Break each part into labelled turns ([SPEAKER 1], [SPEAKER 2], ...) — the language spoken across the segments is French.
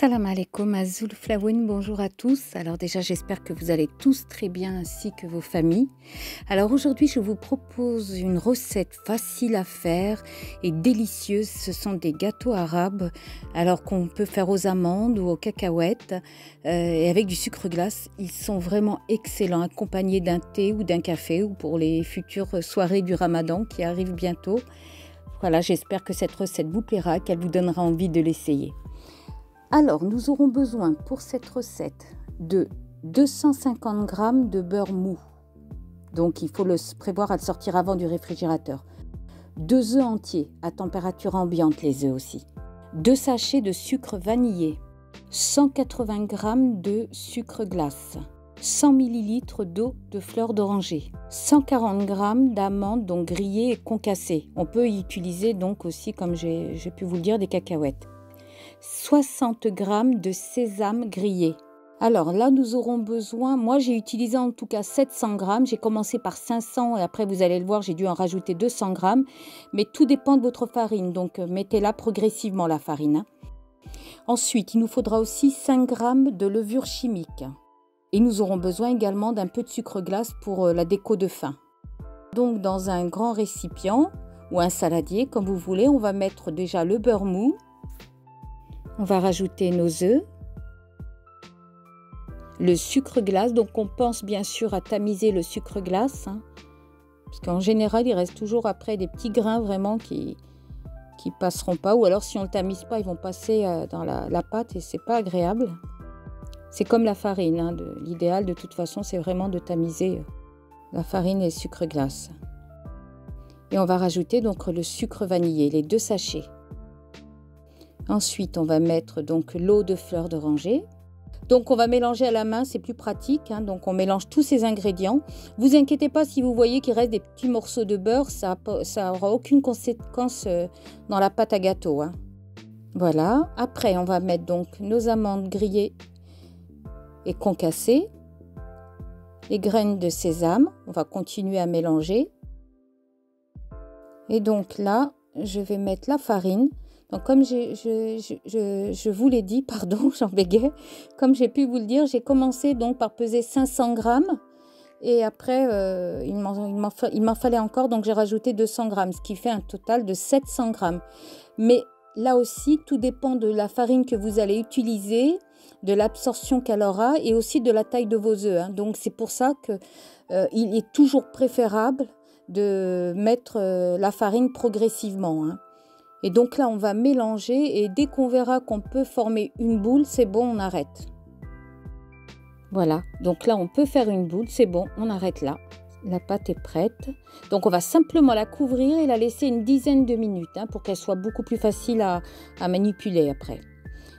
[SPEAKER 1] Salam alaikum, Azul Flawoun, bonjour à tous. Alors déjà, j'espère que vous allez tous très bien ainsi que vos familles. Alors aujourd'hui, je vous propose une recette facile à faire et délicieuse. Ce sont des gâteaux arabes, alors qu'on peut faire aux amandes ou aux cacahuètes et avec du sucre glace. Ils sont vraiment excellents, accompagnés d'un thé ou d'un café ou pour les futures soirées du Ramadan qui arrivent bientôt. Voilà, j'espère que cette recette vous plaira, qu'elle vous donnera envie de l'essayer. Alors, nous aurons besoin pour cette recette de 250 g de beurre mou. Donc, il faut le prévoir à le sortir avant du réfrigérateur. 2 œufs entiers à température ambiante, les œufs aussi. 2 sachets de sucre vanillé. 180 g de sucre glace. 100 ml d'eau de fleur d'oranger. 140 g d'amandes donc grillées et concassées. On peut y utiliser donc aussi, comme j'ai pu vous le dire, des cacahuètes. 60 g de sésame grillé. Alors là, nous aurons besoin, moi j'ai utilisé en tout cas 700 g, j'ai commencé par 500 et après vous allez le voir, j'ai dû en rajouter 200 g, mais tout dépend de votre farine, donc mettez-la progressivement la farine. Ensuite, il nous faudra aussi 5 g de levure chimique et nous aurons besoin également d'un peu de sucre glace pour la déco de fin. Donc dans un grand récipient ou un saladier, comme vous voulez, on va mettre déjà le beurre mou. On va rajouter nos œufs, le sucre glace, donc on pense bien sûr à tamiser le sucre glace, parce qu'en général il reste toujours après des petits grains vraiment qui passeront pas, ou alors si on ne le tamise pas ils vont passer dans la pâte et c'est pas agréable. C'est comme la farine, l'idéal de toute façon c'est vraiment de tamiser la farine et le sucre glace. Et on va rajouter donc le sucre vanillé, les 2 sachets. Ensuite, on va mettre donc l'eau de fleur d'oranger. Donc, on va mélanger à la main, c'est plus pratique. Donc, on mélange tous ces ingrédients. Vous inquiétez pas si vous voyez qu'il reste des petits morceaux de beurre, ça aura aucune conséquence dans la pâte à gâteau. Voilà. Après, on va mettre donc nos amandes grillées et concassées, les graines de sésame. On va continuer à mélanger. Et donc là, je vais mettre la farine. Donc comme je vous l'ai dit, pardon, j'en bégayais, comme j'ai pu vous le dire, j'ai commencé donc par peser 500 g et après il m'en fallait encore, donc j'ai rajouté 200 g, ce qui fait un total de 700 g. Mais là aussi, tout dépend de la farine que vous allez utiliser, de l'absorption qu'elle aura et aussi de la taille de vos œufs. Donc c'est pour ça qu'il est toujours préférable de mettre la farine progressivement. Et donc là, on va mélanger et dès qu'on verra qu'on peut former une boule, c'est bon, on arrête. Voilà, donc là, on peut faire une boule, c'est bon, on arrête là. La pâte est prête. Donc, on va simplement la couvrir et la laisser une dizaine de minutes pour qu'elle soit beaucoup plus facile à manipuler après.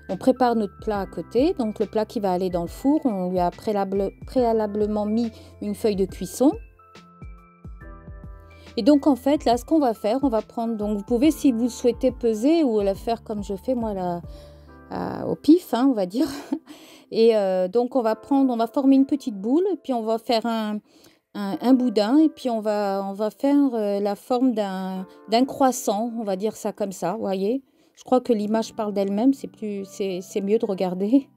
[SPEAKER 1] On prépare notre plat à côté, donc le plat qui va aller dans le four. On lui a préalablement mis une feuille de cuisson. Et donc en fait là ce qu'on va faire, on va prendre, donc vous pouvez si vous souhaitez peser ou la faire comme je fais moi au pif on va dire. Et donc on va former une petite boule et puis on va faire un boudin et puis on va faire la forme d'un croissant, on va dire ça comme ça, vous voyez. Je crois que l'image parle d'elle-même, c'est mieux de regarder.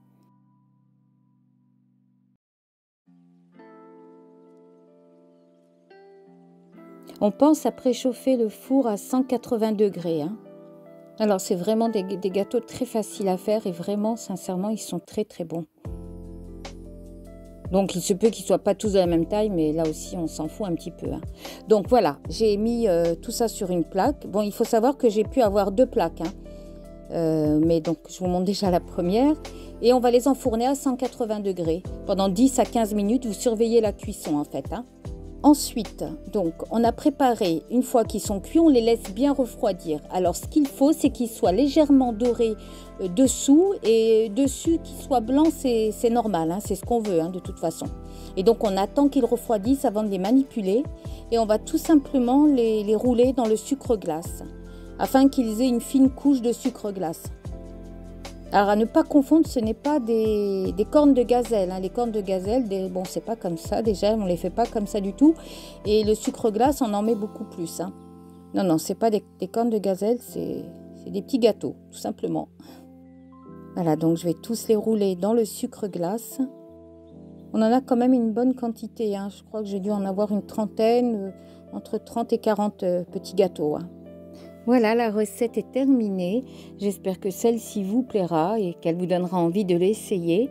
[SPEAKER 1] On pense à préchauffer le four à 180 degrés. Alors, c'est vraiment des gâteaux très faciles à faire et vraiment, sincèrement, ils sont très très bons. Donc, il se peut qu'ils ne soient pas tous de la même taille, mais là aussi, on s'en fout un petit peu. Donc, voilà, j'ai mis tout ça sur une plaque. Bon, il faut savoir que j'ai pu avoir 2 plaques. Mais donc, je vous montre déjà la première. Et on va les enfourner à 180 degrés. Pendant 10 à 15 minutes, vous surveillez la cuisson en fait. Ensuite, donc, on a préparé, une fois qu'ils sont cuits, on les laisse bien refroidir. Alors, ce qu'il faut, c'est qu'ils soient légèrement dorés dessous et dessus qu'ils soient blancs, c'est normal, c'est ce qu'on veut de toute façon. Et donc, on attend qu'ils refroidissent avant de les manipuler et on va tout simplement les rouler dans le sucre glace afin qu'ils aient une fine couche de sucre glace. Alors à ne pas confondre, ce n'est pas des cornes de gazelle. Les cornes de gazelle, bon, c'est pas comme ça déjà, on ne les fait pas comme ça du tout. Et le sucre glace, on en met beaucoup plus. Non, c'est pas des cornes de gazelle, c'est des petits gâteaux, tout simplement. Voilà, donc je vais tous les rouler dans le sucre glace. On en a quand même une bonne quantité, hein. Je crois que j'ai dû en avoir une trentaine, entre 30 et 40 petits gâteaux, hein. Voilà, la recette est terminée. J'espère que celle-ci vous plaira et qu'elle vous donnera envie de l'essayer.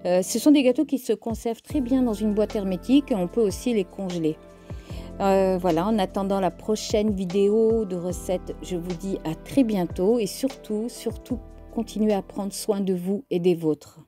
[SPEAKER 1] Ce sont des gâteaux qui se conservent très bien dans une boîte hermétique et on peut aussi les congeler. Voilà, en attendant la prochaine vidéo de recette, je vous dis à très bientôt et surtout, continuez à prendre soin de vous et des vôtres.